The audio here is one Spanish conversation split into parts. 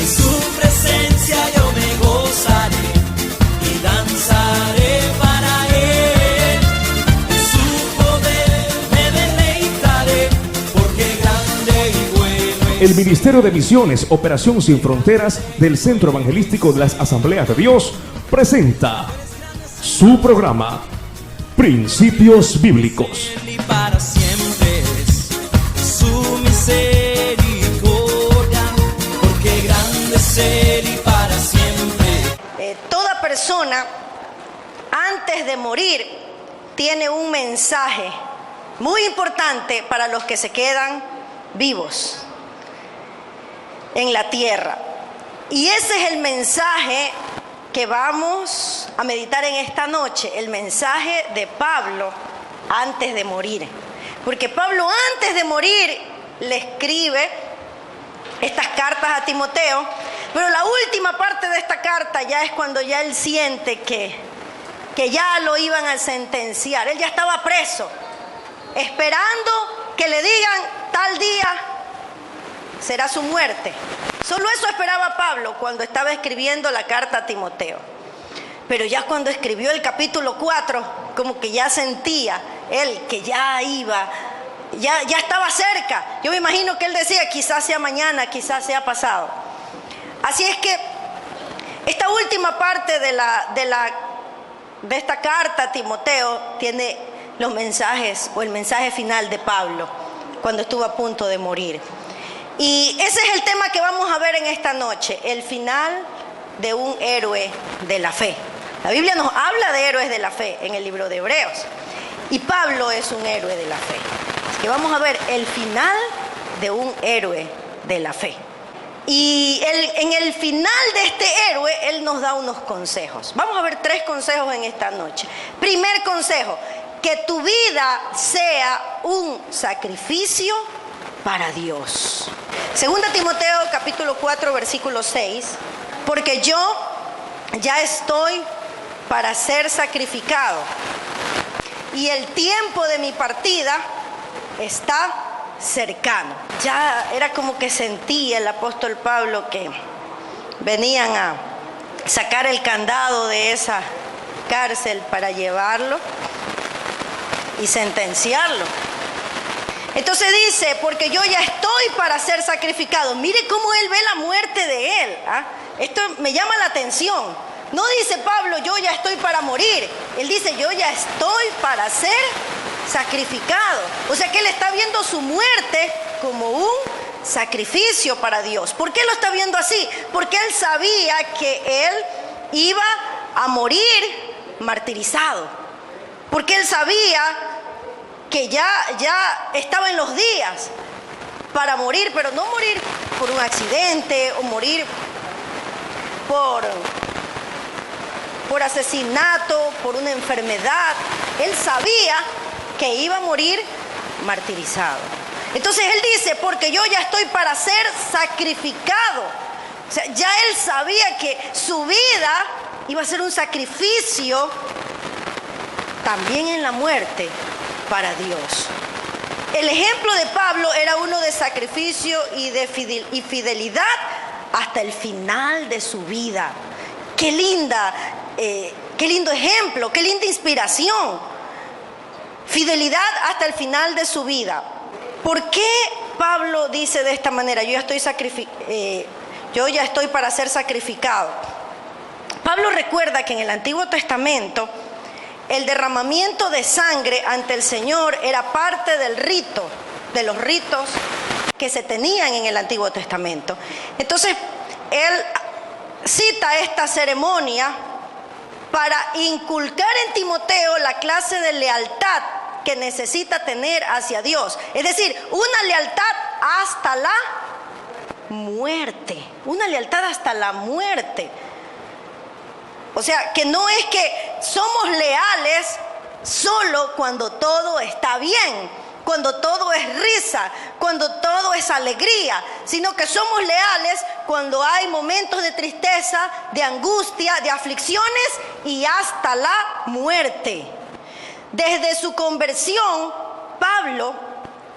En su presencia yo me gozaré y danzaré para Él. En su poder me deleitaré, porque grande y bueno es. El Ministerio de Misiones, Operación Sin Fronteras del Centro Evangelístico de las Asambleas de Dios presenta su programa Principios Bíblicos. Y para siempre es su misericordia, porque grande es Él y para siempre. Toda persona antes de morir tiene un mensaje muy importante para los que se quedan vivos en la tierra. Y ese es el mensaje que vamos a meditar en esta noche, el mensaje de Pablo antes de morir. Porque Pablo antes de morir le escribe estas cartas a Timoteo, pero la última parte de esta carta ya es cuando ya él siente que ya lo iban a sentenciar. Él ya estaba preso, esperando que le digan tal día será su muerte. Solo eso esperaba Pablo cuando estaba escribiendo la carta a Timoteo. Pero ya cuando escribió el capítulo 4, como que ya sentía él que ya ya estaba cerca. Yo me imagino que él decía, quizás sea mañana, quizás sea pasado. Así es que esta última parte de esta carta a Timoteo tiene los mensajes o el mensaje final de Pablo cuando estuvo a punto de morir. Y ese es el tema que vamos a ver en esta noche, el final de un héroe de la fe. La Biblia nos habla de héroes de la fe en el libro de Hebreos. Y Pablo es un héroe de la fe. Así que vamos a ver el final de un héroe de la fe. Y en el final de este héroe, él nos da unos consejos. Vamos a ver 3 consejos en esta noche. Primer consejo, que tu vida sea un sacrificio para Dios. Segunda Timoteo capítulo 4 versículo 6, porque yo ya estoy para ser sacrificado y el tiempo de mi partida está cercano. Ya era como que sentía el apóstol Pablo que venían a sacar el candado de esa cárcel para llevarlo y sentenciarlo. Entonces dice, porque yo ya estoy para ser sacrificado. Mire cómo él ve la muerte de él. Esto me llama la atención. No dice Pablo, yo ya estoy para morir. Él dice, yo ya estoy para ser sacrificado. O sea que él está viendo su muerte como un sacrificio para Dios. ¿Por qué lo está viendo así? Porque él sabía que él iba a morir martirizado. Porque él sabía que ya estaba en los días para morir, pero no morir por un accidente o morir por asesinato, por una enfermedad. Él sabía que iba a morir martirizado. Entonces él dice, porque yo ya estoy para ser sacrificado. O sea, ya él sabía que su vida iba a ser un sacrificio también en la muerte para Dios. El ejemplo de Pablo era uno de sacrificio y fidelidad hasta el final de su vida. Qué lindo ejemplo, qué linda inspiración. Fidelidad hasta el final de su vida. ¿Por qué Pablo dice de esta manera? Yo ya estoy para ser sacrificado. Pablo recuerda que en el Antiguo Testamento el derramamiento de sangre ante el Señor era parte del rito, de los ritos que se tenían en el Antiguo Testamento. Entonces, él cita esta ceremonia para inculcar en Timoteo la clase de lealtad que necesita tener hacia Dios. Es decir, una lealtad hasta la muerte. Una lealtad hasta la muerte. O sea, que no es que somos leales solo cuando todo está bien, cuando todo es risa, cuando todo es alegría, sino que somos leales cuando hay momentos de tristeza, de angustia, de aflicciones y hasta la muerte. Desde su conversión, Pablo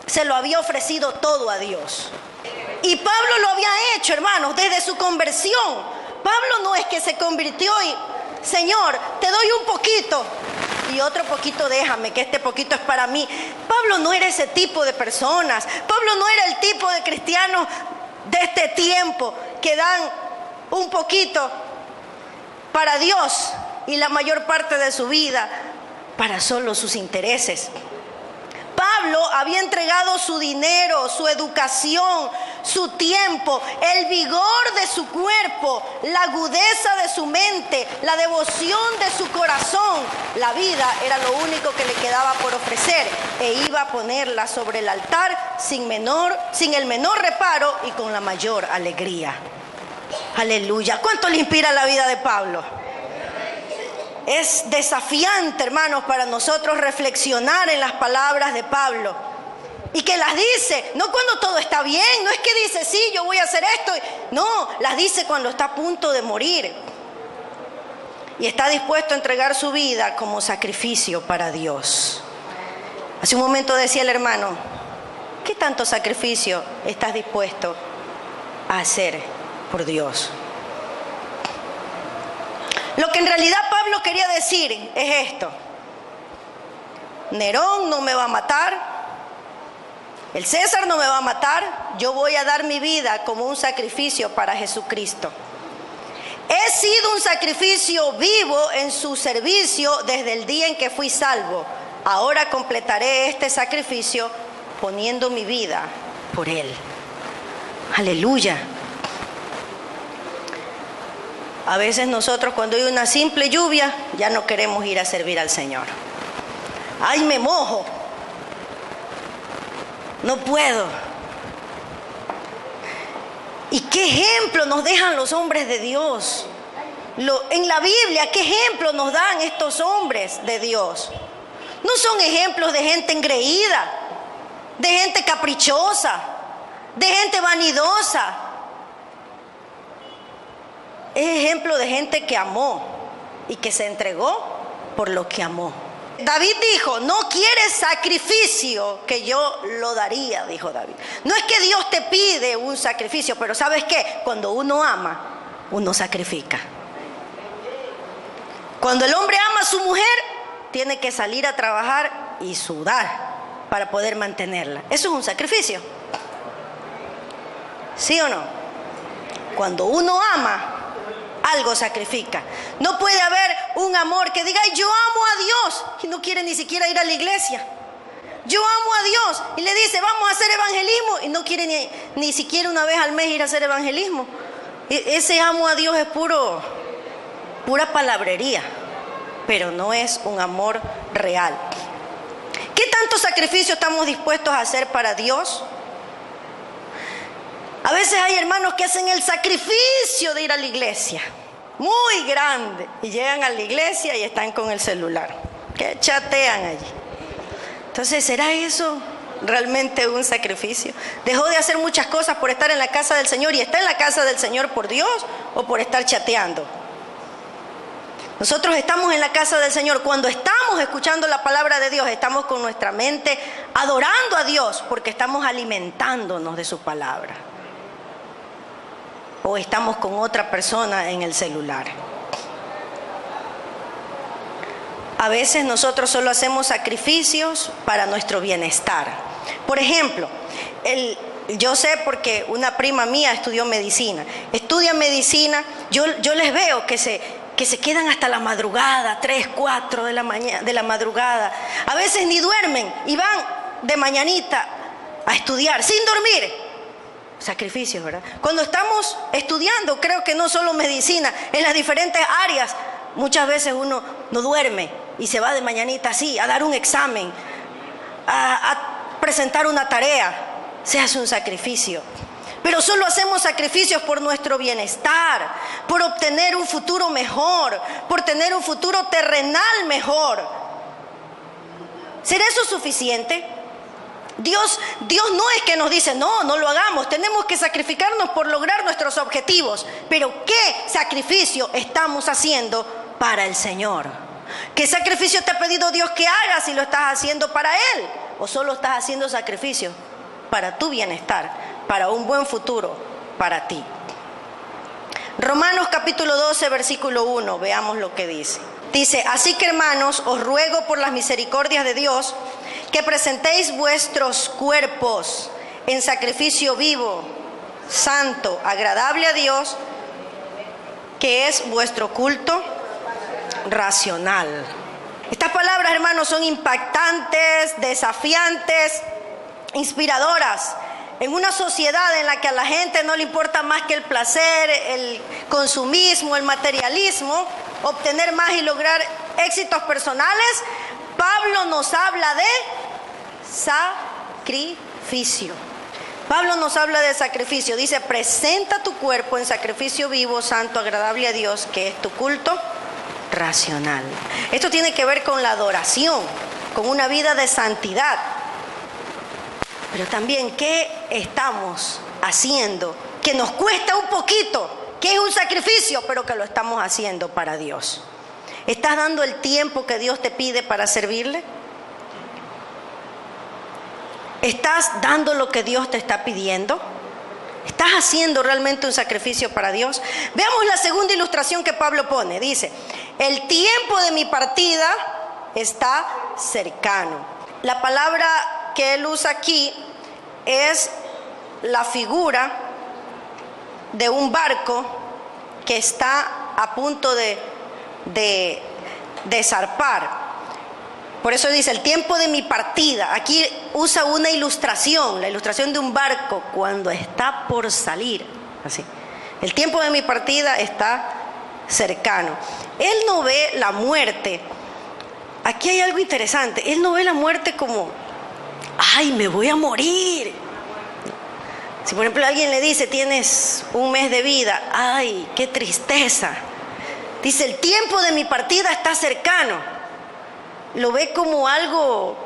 se lo había ofrecido todo a Dios. Y Pablo lo había hecho, hermanos, desde su conversión. Pablo no es que se convirtió y, Señor, te doy un poquito y otro poquito déjame, que este poquito es para mí. Pablo no era ese tipo de personas. Pablo no era el tipo de cristianos de este tiempo que dan un poquito para Dios y la mayor parte de su vida para solo sus intereses. Pablo había entregado su dinero, su educación, su tiempo, el vigor de su cuerpo, la agudeza de su mente, la devoción de su corazón. La vida era lo único que le quedaba por ofrecer e iba a ponerla sobre el altar sin el menor reparo y con la mayor alegría. Aleluya. ¿Cuánto le inspira la vida de Pablo? Es desafiante, hermanos, para nosotros reflexionar en las palabras de Pablo. Y que las dice, no cuando todo está bien, no es que dice, sí, yo voy a hacer esto. No, las dice cuando está a punto de morir. Y está dispuesto a entregar su vida como sacrificio para Dios. Hace un momento decía el hermano, ¿qué tanto sacrificio estás dispuesto a hacer por Dios? Lo que en realidad Pablo quería decir es esto: Nerón no me va a matar, el César no me va a matar, yo voy a dar mi vida como un sacrificio para Jesucristo. He sido un sacrificio vivo en su servicio desde el día en que fui salvo. Ahora completaré este sacrificio poniendo mi vida por Él. Aleluya. A veces nosotros cuando hay una simple lluvia ya no queremos ir a servir al Señor. ¡Ay, me mojo! No puedo. ¿Y qué ejemplo nos dejan los hombres de Dios? En la Biblia, ¿qué ejemplo nos dan estos hombres de Dios? No son ejemplos de gente engreída, de gente caprichosa, de gente vanidosa. Es ejemplo de gente que amó y que se entregó por lo que amó. David dijo, no quieres sacrificio que yo lo daría, dijo David. No es que Dios te pide un sacrificio, pero ¿sabes qué? Cuando uno ama, uno sacrifica. Cuando el hombre ama a su mujer, tiene que salir a trabajar y sudar para poder mantenerla. Eso es un sacrificio. ¿Sí o no? Cuando uno ama, algo sacrifica. No puede haber un amor que diga, yo amo a Dios, y no quiere ni siquiera ir a la iglesia. Yo amo a Dios, y le dice, vamos a hacer evangelismo, y no quiere ni siquiera una vez al mes ir a hacer evangelismo. Ese amo a Dios es pura palabrería, pero no es un amor real. ¿Qué tanto sacrificio estamos dispuestos a hacer para Dios? A veces hay hermanos que hacen el sacrificio de ir a la iglesia, muy grande, y llegan a la iglesia y están con el celular, que chatean allí. Entonces, ¿será eso realmente un sacrificio? ¿Dejó de hacer muchas cosas por estar en la casa del Señor y está en la casa del Señor por Dios o por estar chateando? Nosotros estamos en la casa del Señor. Cuando estamos escuchando la palabra de Dios, estamos con nuestra mente adorando a Dios porque estamos alimentándonos de su palabra. O estamos con otra persona en el celular. A veces nosotros solo hacemos sacrificios para nuestro bienestar. Por ejemplo, yo sé porque una prima mía estudió medicina. Estudia medicina, yo les veo que se quedan hasta la madrugada, 3, 4 de la madrugada. A veces ni duermen y van de mañanita a estudiar sin dormir. Sacrificios, ¿verdad? Cuando estamos estudiando, creo que no solo medicina, en las diferentes áreas, muchas veces uno no duerme y se va de mañanita así, a dar un examen, a presentar una tarea. Se hace un sacrificio. Pero solo hacemos sacrificios por nuestro bienestar, por obtener un futuro mejor, por tener un futuro terrenal mejor. ¿Será eso suficiente? Dios no es que nos dice, no lo hagamos, tenemos que sacrificarnos por lograr nuestros objetivos. Pero ¿qué sacrificio estamos haciendo para el Señor? ¿Qué sacrificio te ha pedido Dios que hagas si lo estás haciendo para Él? ¿O solo estás haciendo sacrificio para tu bienestar, para un buen futuro para ti? Romanos capítulo 12, versículo 1, veamos lo que dice. Dice, así que hermanos, os ruego por las misericordias de Dios, que presentéis vuestros cuerpos en sacrificio vivo, santo, agradable a Dios, que es vuestro culto racional. Estas palabras, hermanos, son impactantes, desafiantes, inspiradoras. En una sociedad en la que a la gente no le importa más que el placer, el consumismo, el materialismo, obtener más y lograr éxitos personales, Pablo nos habla de sacrificio. Pablo nos habla de sacrificio. Dice, presenta tu cuerpo en sacrificio vivo, santo, agradable a Dios, que es tu culto racional. Esto tiene que ver con la adoración, con una vida de santidad. Pero también, ¿qué estamos haciendo? Que nos cuesta un poquito, que es un sacrificio, pero que lo estamos haciendo para Dios. ¿Estás dando el tiempo que Dios te pide para servirle? ¿Estás dando lo que Dios te está pidiendo? ¿Estás haciendo realmente un sacrificio para Dios? Veamos la segunda ilustración que Pablo pone. Dice, el tiempo de mi partida está cercano. La palabra que él usa aquí es la figura de un barco que está a punto de zarpar. Por eso dice, el tiempo de mi partida. Aquí usa una ilustración, la ilustración de un barco cuando está por salir. Así. El tiempo de mi partida está cercano. Él no ve la muerte. Aquí hay algo interesante. Él no ve la muerte como, ay, me voy a morir. Si por ejemplo alguien le dice, tienes un mes de vida, ay, qué tristeza. Dice, el tiempo de mi partida está cercano. Lo ve como algo,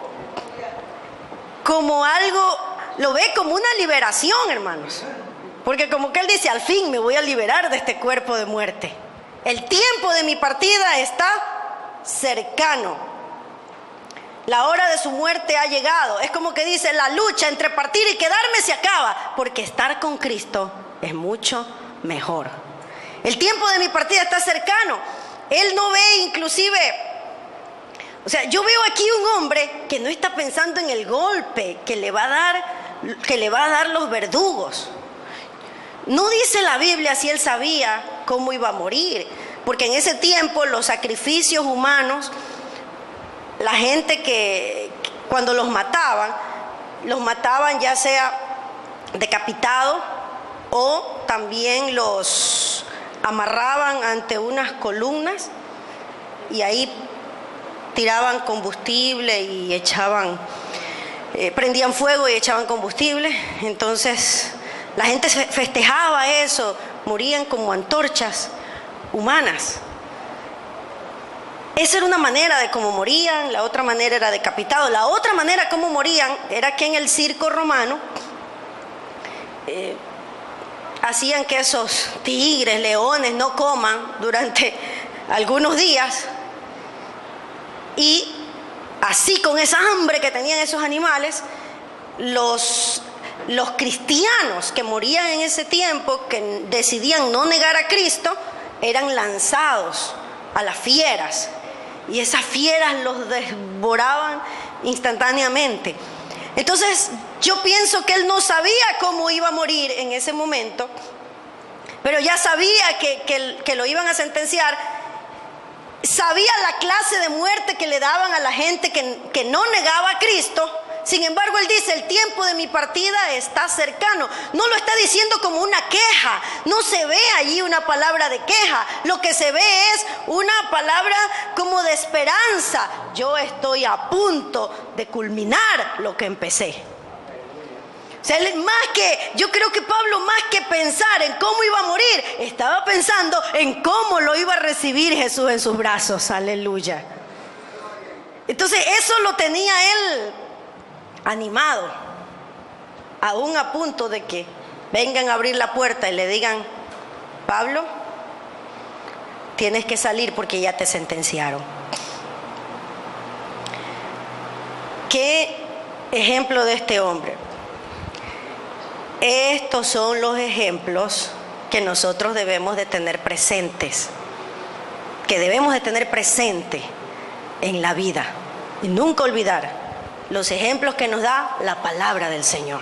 lo ve como una liberación, hermanos. Porque como que él dice, al fin me voy a liberar de este cuerpo de muerte. El tiempo de mi partida está cercano. La hora de su muerte ha llegado. Es como que dice, la lucha entre partir y quedarme se acaba, porque estar con Cristo es mucho mejor. El tiempo de mi partida está cercano. Él no ve inclusive, o sea, yo veo aquí un hombre que no está pensando en el golpe que le va a dar los verdugos. No dice la Biblia si él sabía cómo iba a morir, porque en ese tiempo los sacrificios humanos, la gente que cuando los mataban ya sea decapitado o también los amarraban ante unas columnas y ahí tiraban combustible y prendían fuego y echaban combustible. Entonces la gente festejaba eso, morían como antorchas humanas. Esa era una manera de cómo morían, la otra manera era decapitado. La otra manera como morían era que en el circo romano hacían que esos tigres, leones no coman durante algunos días. Y así, con esa hambre que tenían esos animales, los cristianos que morían en ese tiempo, que decidían no negar a Cristo, eran lanzados a las fieras. Y esas fieras los devoraban instantáneamente. Entonces, yo pienso que él no sabía cómo iba a morir en ese momento, pero ya sabía que lo iban a sentenciar. Sabía la clase de muerte que le daban a la gente que no negaba a Cristo. Sin embargo, él dice, el tiempo de mi partida está cercano. No lo está diciendo como una queja. No se ve allí una palabra de queja. Lo que se ve es una palabra como de esperanza. Yo estoy a punto de culminar lo que empecé. O sea, yo creo que Pablo, más que pensar en cómo iba a morir, estaba pensando en cómo lo iba a recibir Jesús en sus brazos. Aleluya. Entonces eso lo tenía él animado, aún a punto de que vengan a abrir la puerta y le digan, Pablo, tienes que salir porque ya te sentenciaron. ¿Qué ejemplo de este hombre? Estos son los ejemplos que nosotros debemos de tener presentes, que debemos de tener presente en la vida y nunca olvidar los ejemplos que nos da la palabra del Señor.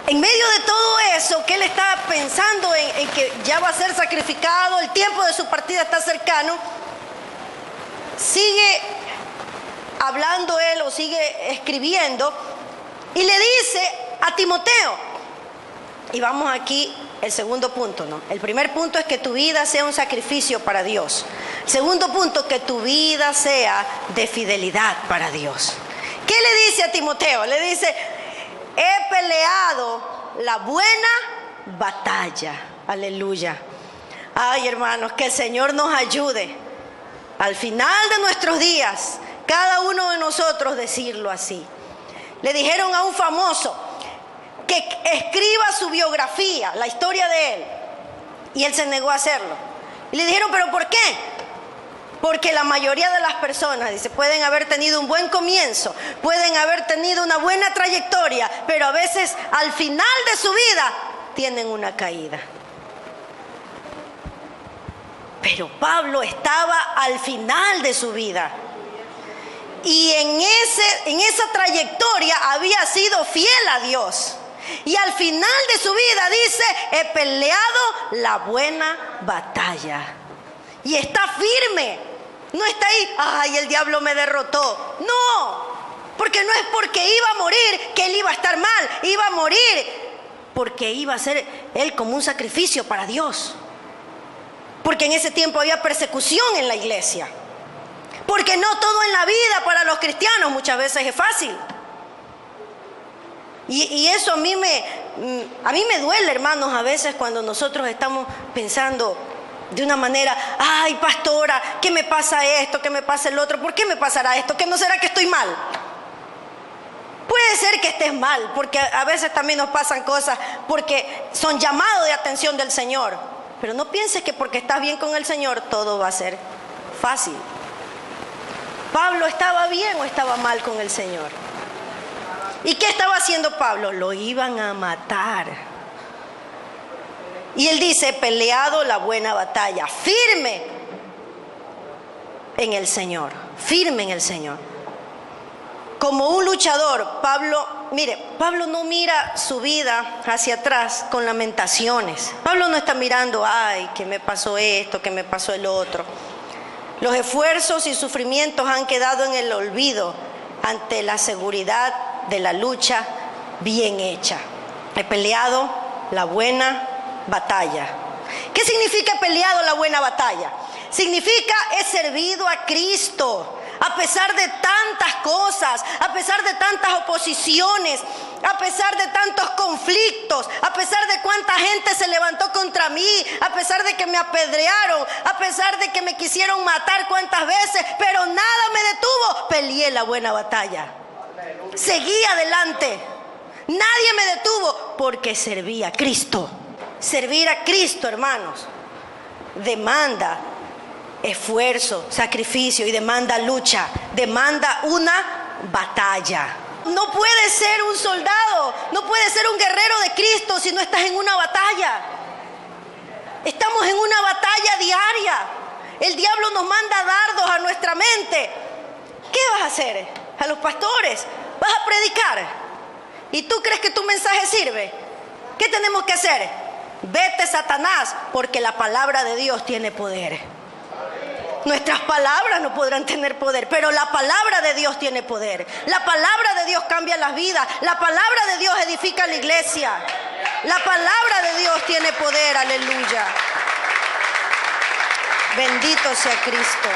En medio de todo eso, que él está pensando en que ya va a ser sacrificado, el tiempo de su partida está cercano, sigue hablando él o sigue escribiendo y le dice a Timoteo, y vamos aquí el segundo punto, ¿no? El primer punto es que tu vida sea un sacrificio para Dios. El segundo punto, que tu vida sea de fidelidad para Dios. ¿Qué le dice a Timoteo? Le dice, he peleado la buena batalla. Aleluya. Ay, hermanos, que el Señor nos ayude al final de nuestros días, cada uno de nosotros decirlo así. Le dijeron a un famoso que escriba su biografía, la historia de él, y él se negó a hacerlo. Y le dijeron, ¿pero por qué? Porque la mayoría de las personas, dice, pueden haber tenido un buen comienzo, pueden haber tenido una buena trayectoria, pero a veces al final de su vida tienen una caída. Pero Pablo estaba al final de su vida. Y en esa trayectoria había sido fiel a Dios. Y al final de su vida dice, he peleado la buena batalla. Y está firme. No está ahí, ay, el diablo me derrotó. No, porque no es porque iba a morir que él iba a estar mal. Iba a morir porque iba a ser él como un sacrificio para Dios. Porque en ese tiempo había persecución en la iglesia. Porque no todo en la vida para los cristianos muchas veces es fácil. Y eso a mí me duele, hermanos, a veces cuando nosotros estamos pensando de una manera, ay, pastora, ¿qué me pasa esto? ¿Qué me pasa el otro? ¿Por qué me pasará esto? ¿Qué no será que estoy mal? Puede ser que estés mal, porque a veces también nos pasan cosas porque son llamados de atención del Señor. Pero no pienses que porque estás bien con el Señor todo va a ser fácil. ¿Pablo estaba bien o estaba mal con el Señor? ¿Y qué estaba haciendo Pablo? Lo iban a matar. Y él dice, he peleado la buena batalla, firme en el Señor, firme en el Señor. Como un luchador, Pablo no mira su vida hacia atrás con lamentaciones. Pablo no está mirando, ay, que me pasó esto, que me pasó el otro. Los esfuerzos y sufrimientos han quedado en el olvido ante la seguridad de la lucha bien hecha. He peleado la buena batalla. ¿Qué significa he peleado la buena batalla? Significa he servido a Cristo. A pesar de tantas cosas, a pesar de tantas oposiciones, a pesar de tantos conflictos, a pesar de cuánta gente se levantó contra mí, a pesar de que me apedrearon, a pesar de que me quisieron matar cuántas veces, pero nada me detuvo, peleé la buena batalla. Seguí adelante. Nadie me detuvo porque serví a Cristo. Servir a Cristo, hermanos, demanda esfuerzo, sacrificio y demanda lucha, demanda una batalla. No puedes ser un soldado, no puedes ser un guerrero de Cristo si no estás en una batalla. Estamos en una batalla diaria. El diablo nos manda dardos a nuestra mente. ¿Qué vas a hacer? A los pastores, vas a predicar. ¿Y tú crees que tu mensaje sirve? ¿Qué tenemos que hacer? Vete, Satanás, porque la palabra de Dios tiene poder. Nuestras palabras no podrán tener poder, pero la palabra de Dios tiene poder. La palabra de Dios cambia las vidas. La palabra de Dios edifica la iglesia. La palabra de Dios tiene poder, aleluya. Bendito sea Cristo.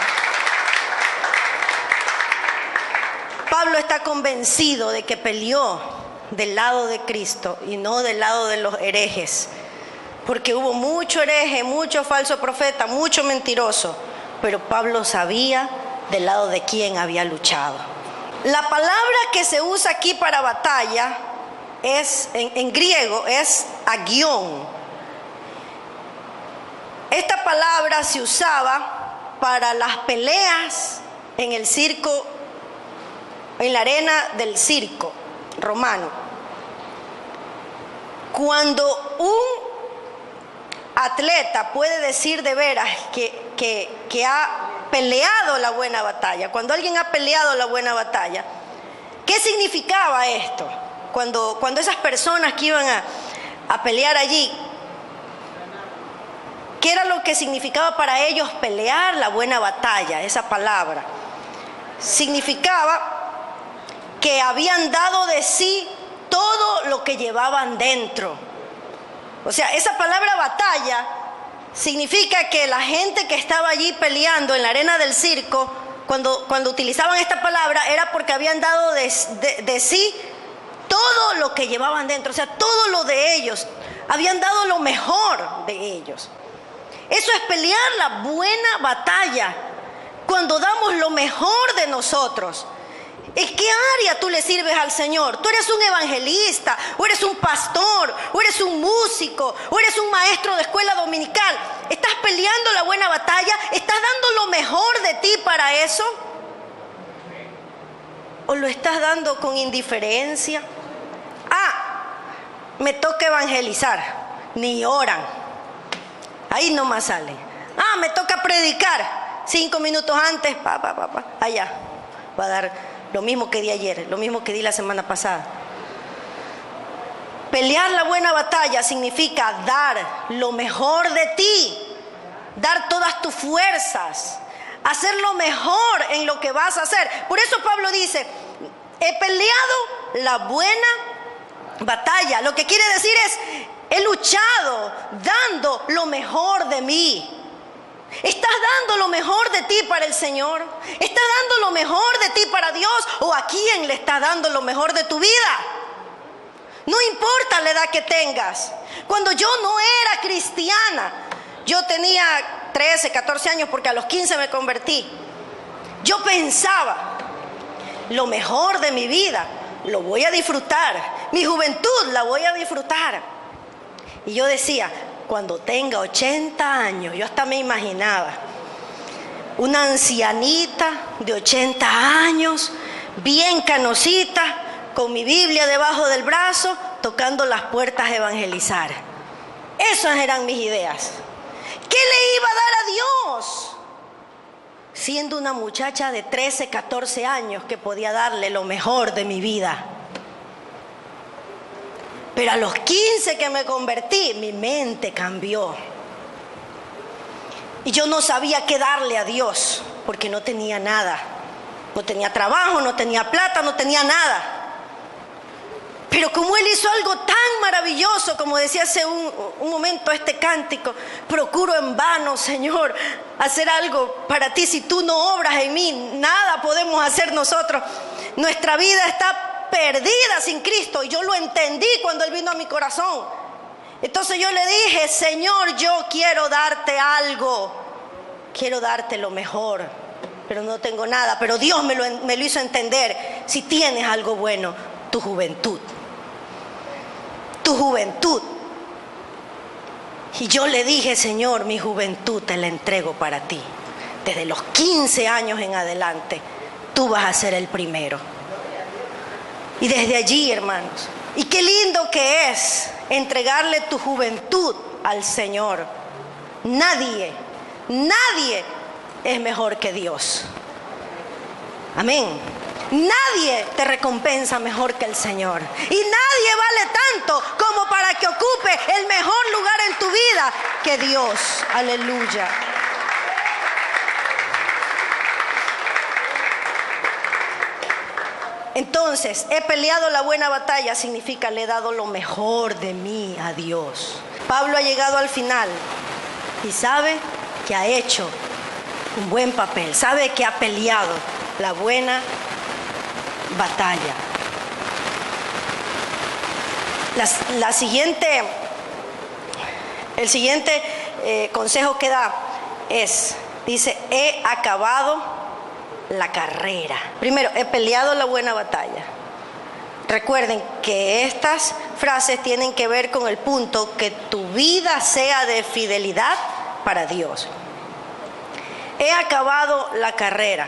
Pablo está convencido de que peleó del lado de Cristo y no del lado de los herejes. Porque hubo mucho hereje, mucho falso profeta, mucho mentiroso. Pero Pablo sabía del lado de quién había luchado. La palabra que se usa aquí para batalla es, en griego, es agión. Esta palabra se usaba para las peleas en el circo, en la arena del circo romano. Cuando un atleta puede decir de veras que ha peleado la buena batalla, cuando alguien ha peleado la buena batalla, ¿qué significaba esto? Cuando esas personas que iban a pelear allí, ¿qué era lo que significaba para ellos pelear la buena batalla? Esa palabra significaba que habían dado de sí todo lo que llevaban dentro. O sea, esa palabra batalla significa que la gente que estaba allí peleando en la arena del circo, cuando utilizaban esta palabra, era porque habían dado de sí todo lo que llevaban dentro, o sea, todo lo de ellos, habían dado lo mejor de ellos. Eso es pelear la buena batalla, cuando damos lo mejor de nosotros. ¿En qué área tú le sirves al Señor? Tú eres un evangelista, o eres un pastor, o eres un músico, o eres un maestro de escuela dominical. ¿Estás peleando la buena batalla? ¿Estás dando lo mejor de ti para eso? ¿O lo estás dando con indiferencia? Me toca evangelizar, ni oran. Ahí nomás sale. Me toca predicar. 5 minutos antes, allá. Va a dar lo mismo que di ayer, lo mismo que di la semana pasada. Pelear la buena batalla significa dar lo mejor de ti, dar todas tus fuerzas, hacer lo mejor en lo que vas a hacer. Por eso Pablo dice, he peleado la buena batalla. Lo que quiere decir es, he luchado dando lo mejor de mí. ¿Estás dando lo mejor de ti para el Señor? ¿Estás dando lo mejor de ti para Dios? ¿O a quién le estás dando lo mejor de tu vida? No importa la edad que tengas. Cuando yo no era cristiana, yo tenía 13, 14 años porque a los 15 me convertí. Yo pensaba, lo mejor de mi vida lo voy a disfrutar. Mi juventud la voy a disfrutar. Y yo decía, cuando tenga 80 años, yo hasta me imaginaba una ancianita de 80 años, bien canosita, con mi Biblia debajo del brazo, tocando las puertas a evangelizar. Esas eran mis ideas. ¿Qué le iba a dar a Dios? Siendo una muchacha de 13, 14 años que podía darle lo mejor de mi vida. Pero a los 15 que me convertí, mi mente cambió. Y yo no sabía qué darle a Dios, porque no tenía nada. No tenía trabajo, no tenía plata, no tenía nada. Pero como Él hizo algo tan maravilloso, como decía hace un momento este cántico, procuro en vano, Señor, hacer algo para ti. Si tú no obras en mí, nada podemos hacer nosotros. Nuestra vida está perdida sin Cristo, y yo lo entendí cuando Él vino a mi corazón. Entonces yo le dije, Señor, yo quiero darte algo, quiero darte lo mejor, pero no tengo nada. Pero Dios me lo hizo entender. Si tienes algo bueno, tu juventud. Tu juventud. Y yo le dije, Señor, mi juventud te la entrego para ti. Desde los 15 años en adelante, tú vas a ser el primero. Y desde allí, hermanos, y qué lindo que es entregarle tu juventud al Señor. Nadie es mejor que Dios. Amén. Nadie te recompensa mejor que el Señor. Y nadie vale tanto como para que ocupe el mejor lugar en tu vida que Dios. Aleluya. Entonces, he peleado la buena batalla significa le he dado lo mejor de mí a Dios. Pablo ha llegado al final y sabe que ha hecho un buen papel, sabe que ha peleado la buena batalla. El siguiente consejo que da dice, he acabado la carrera. Primero, he peleado la buena batalla. Recuerden que estas frases tienen que ver con el punto que tu vida sea de fidelidad para Dios. He acabado la carrera.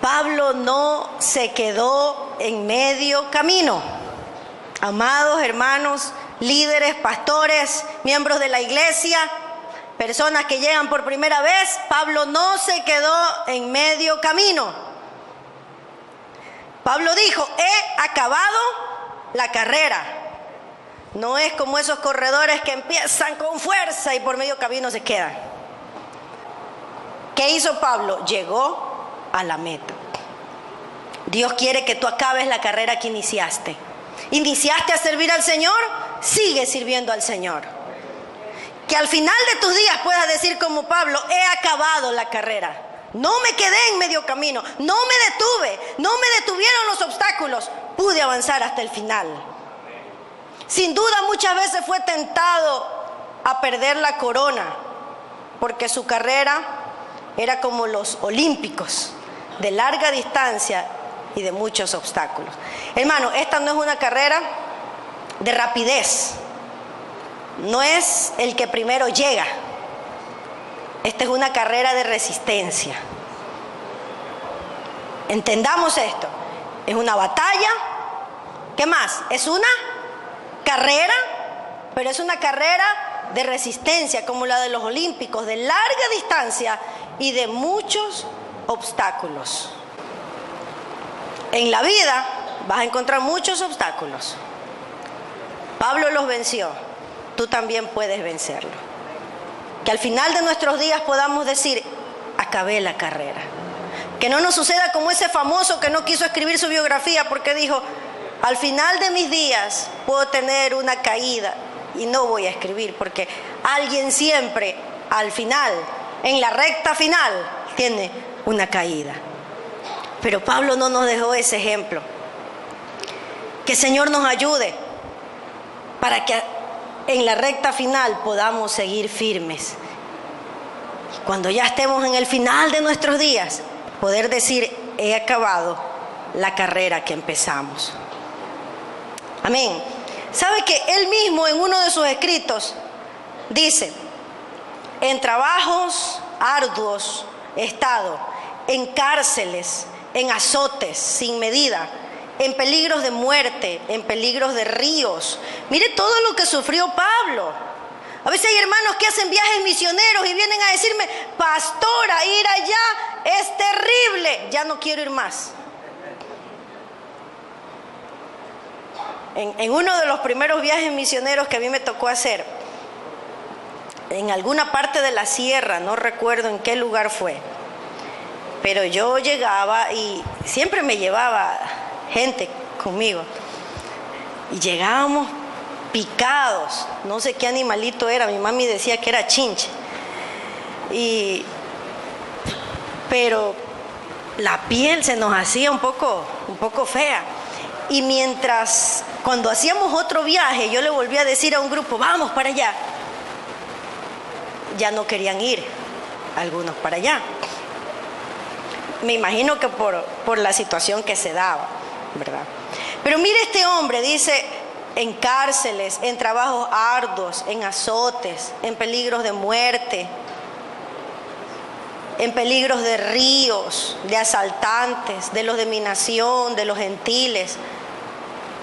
Pablo no se quedó en medio camino. Amados hermanos, líderes, pastores, miembros de la iglesia, personas que llegan por primera vez, Pablo no se quedó en medio camino. Pablo dijo, he acabado la carrera. No es como esos corredores que empiezan con fuerza y por medio camino se quedan. ¿Qué hizo Pablo? Llegó a la meta. Dios quiere que tú acabes la carrera que iniciaste. ¿Iniciaste a servir al Señor? Sigue sirviendo al Señor. Que al final de tus días puedas decir como Pablo, he acabado la carrera. No me quedé en medio camino, no me detuve, no me detuvieron los obstáculos. Pude avanzar hasta el final. Sin duda muchas veces fue tentado a perder la corona, porque su carrera era como los olímpicos, de larga distancia y de muchos obstáculos. Hermano, esta no es una carrera de rapidez, no es el que primero llega. Esta es una carrera de resistencia. Entendamos esto, es una batalla. ¿Qué más? Es una carrera, pero es una carrera de resistencia, como la de los olímpicos, de larga distancia y de muchos obstáculos. En la vida vas a encontrar muchos obstáculos. Pablo los venció, tú también puedes vencerlo. Que al final de nuestros días podamos decir, acabé la carrera. Que no nos suceda como ese famoso que no quiso escribir su biografía porque dijo, al final de mis días puedo tener una caída y no voy a escribir porque alguien siempre al final, en la recta final, tiene una caída. Pero Pablo no nos dejó ese ejemplo. Que el Señor nos ayude para que en la recta final podamos seguir firmes. Cuando ya estemos en el final de nuestros días, poder decir, he acabado la carrera que empezamos. Amén. ¿Sabe que él mismo en uno de sus escritos dice, en trabajos arduos he estado, en cárceles, en azotes sin medida, en peligros de muerte, en peligros de ríos? Mire todo lo que sufrió Pablo. A veces hay hermanos que hacen viajes misioneros y vienen a decirme, pastora, ir allá es terrible, ya no quiero ir más. En uno de los primeros viajes misioneros que a mí me tocó hacer, en alguna parte de la sierra, no recuerdo en qué lugar fue, pero yo llegaba y siempre me llevaba gente conmigo y llegábamos picados, no sé qué animalito era, mi mami decía que era chinche, pero la piel se nos hacía un poco fea. Y cuando hacíamos otro viaje, yo le volví a decir a un grupo, vamos para allá, ya no querían ir algunos para allá. Me imagino que por la situación que se daba, ¿verdad? Pero mire, este hombre dice, en cárceles, en trabajos arduos, en azotes, en peligros de muerte, en peligros de ríos, de asaltantes, de los de mi nación, de los gentiles.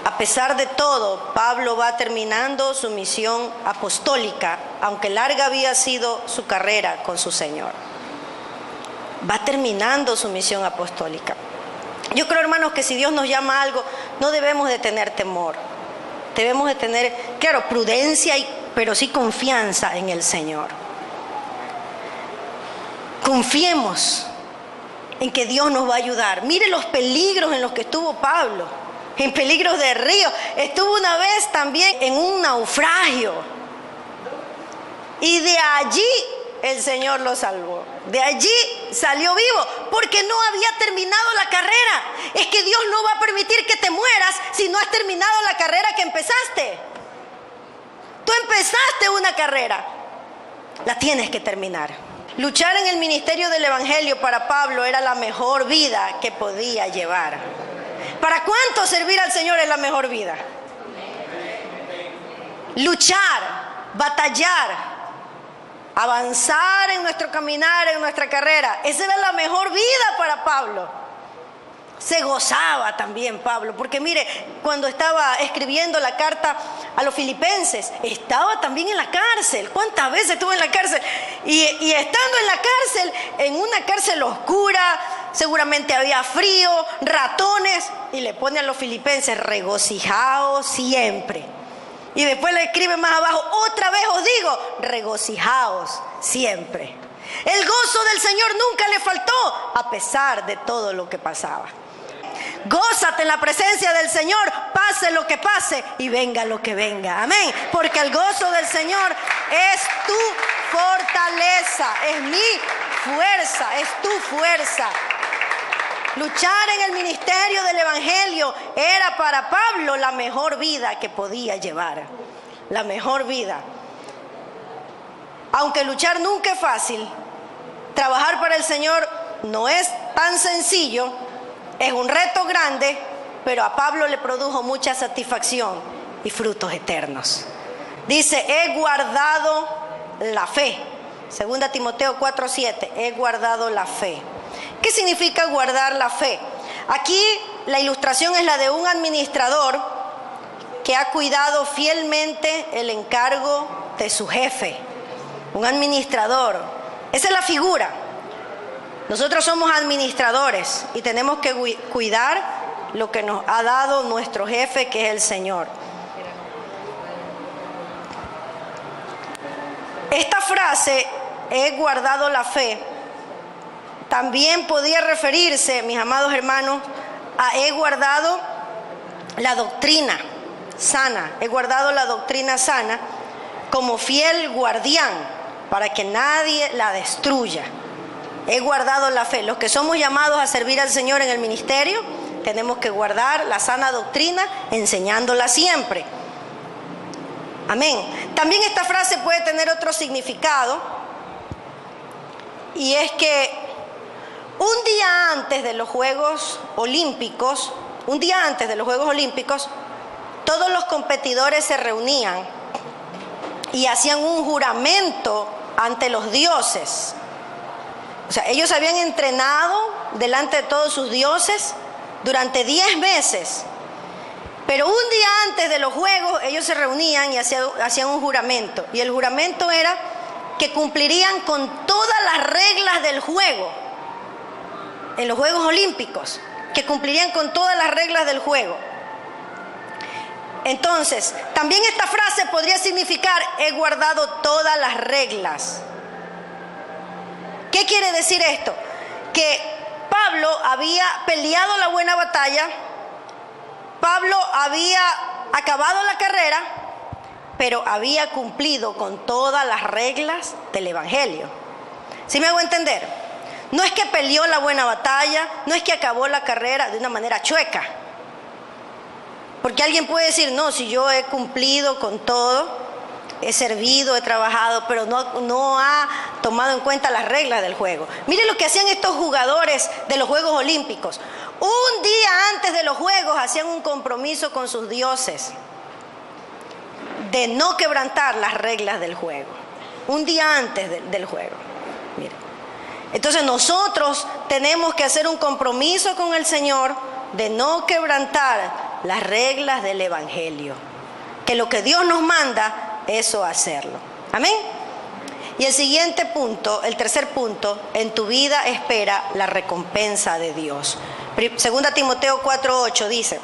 A pesar de todo, Pablo va terminando su misión apostólica, aunque larga había sido su carrera con su Señor. Va terminando su misión apostólica. Yo creo, hermanos, que si Dios nos llama a algo, no debemos de tener temor. Debemos de tener, claro, prudencia, pero sí confianza en el Señor. Confiemos en que Dios nos va a ayudar. Mire los peligros en los que estuvo Pablo, en peligros de río. Estuvo una vez también en un naufragio y de allí el Señor lo salvó. De allí salió vivo porque no había terminado la carrera. Es que Dios no va a permitir que te mueras si no has terminado la carrera que empezaste. Tú empezaste una carrera, la tienes que terminar. Luchar en el ministerio del Evangelio para Pablo era la mejor vida que podía llevar. ¿Para cuánto servir al Señor es la mejor vida? Luchar, batallar, avanzar en nuestro caminar, en nuestra carrera. Esa era la mejor vida para Pablo. Se gozaba también Pablo, porque mire, cuando estaba escribiendo la carta a los filipenses, estaba también en la cárcel. ¿Cuántas veces estuvo en la cárcel? Y estando en la cárcel, en una cárcel oscura, seguramente había frío, ratones, y le pone a los filipenses, regocijaos siempre. Y después le escribe más abajo, otra vez os digo, regocijaos siempre. El gozo del Señor nunca le faltó, a pesar de todo lo que pasaba. Gózate en la presencia del Señor, pase lo que pase y venga lo que venga. Amén. Porque el gozo del Señor es tu fortaleza, es mi fuerza, es tu fuerza. Luchar en el ministerio del Evangelio era para Pablo la mejor vida que podía llevar. La mejor vida. Aunque luchar nunca es fácil, trabajar para el Señor no es tan sencillo. Es un reto grande, pero a Pablo le produjo mucha satisfacción y frutos eternos. Dice, he guardado la fe. 2 Timoteo 4:7, he guardado la fe. ¿Qué significa guardar la fe? Aquí la ilustración es la de un administrador que ha cuidado fielmente el encargo de su jefe. Un administrador. Esa es la figura. Nosotros somos administradores y tenemos que cuidar lo que nos ha dado nuestro jefe, que es el Señor. Esta frase, he guardado la fe, también podía referirse, mis amados hermanos, a he guardado la doctrina sana. He guardado la doctrina sana como fiel guardián para que nadie la destruya. He guardado la fe. Los que somos llamados a servir al Señor en el ministerio, tenemos que guardar la sana doctrina, enseñándola siempre. Amén. También esta frase puede tener otro significado, y es que un día antes de los Juegos Olímpicos, todos los competidores se reunían y hacían un juramento ante los dioses. O sea, ellos habían entrenado delante de todos sus dioses durante 10 meses. Pero un día antes de los Juegos, ellos se reunían y hacían un juramento. Y el juramento era que cumplirían con todas las reglas del juego. En los Juegos Olímpicos, que cumplirían con todas las reglas del juego. Entonces, también esta frase podría significar, he guardado todas las reglas. ¿Qué quiere decir esto? Que Pablo había peleado la buena batalla, Pablo había acabado la carrera, pero había cumplido con todas las reglas del Evangelio. ¿Sí me hago entender? No es que peleó la buena batalla, no es que acabó la carrera de una manera chueca. Porque alguien puede decir, no, si yo he cumplido con todo, he servido, he trabajado, pero no ha tomado en cuenta las reglas del juego. Miren lo que hacían estos jugadores de los Juegos Olímpicos. Un día antes de los Juegos hacían un compromiso con sus dioses de no quebrantar las reglas del juego. Un día antes del juego. Miren. Entonces nosotros tenemos que hacer un compromiso con el Señor de no quebrantar las reglas del Evangelio. Que lo que Dios nos manda, eso hacerlo. Amén. Y el siguiente punto, el tercer punto, en tu vida espera la recompensa de Dios. 2 Timoteo 4:8 dice,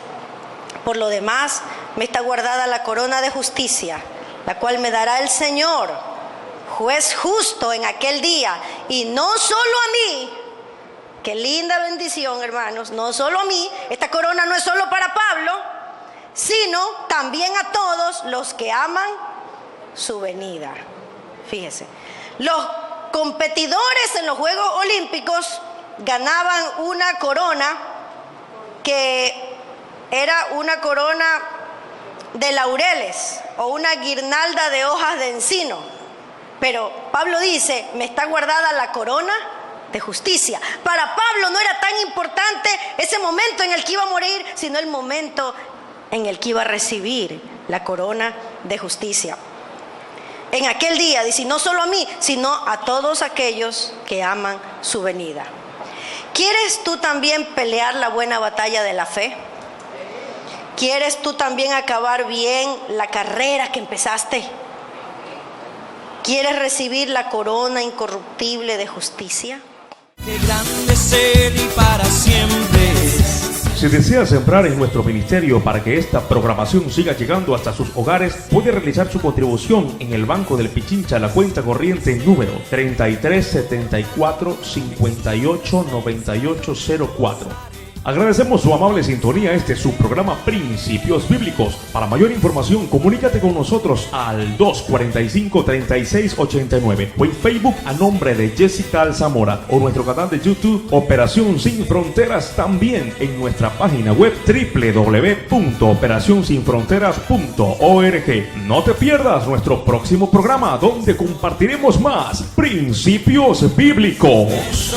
por lo demás me está guardada la corona de justicia, la cual me dará el Señor, juez justo en aquel día, y no solo a mí. Qué linda bendición, hermanos, no solo a mí. Esta corona no es solo para Pablo, sino también a todos los que aman su venida. Fíjese, los competidores en los Juegos Olímpicos ganaban una corona que era una corona de laureles o una guirnalda de hojas de encino. Pero Pablo dice, me está guardada la corona de justicia. Para Pablo no era tan importante ese momento en el que iba a morir, sino el momento en el que iba a recibir la corona de justicia. En aquel día, dice, no solo a mí, sino a todos aquellos que aman su venida. ¿Quieres tú también pelear la buena batalla de la fe? ¿Quieres tú también acabar bien la carrera que empezaste? ¿Quieres recibir la corona incorruptible de justicia? Qué grande es Él y para siempre es. Si desea sembrar en nuestro ministerio para que esta programación siga llegando hasta sus hogares, puede realizar su contribución en el Banco del Pichincha, la cuenta corriente número 3374589804. Agradecemos su amable sintonía. Este es su programa Principios Bíblicos. Para mayor información, comunícate con nosotros al 245-3689 o en Facebook a nombre de Jessica Alzamora, o nuestro canal de YouTube Operación Sin Fronteras, también en nuestra página web www.operacionsinfronteras.org. No te pierdas nuestro próximo programa, donde compartiremos más Principios Bíblicos.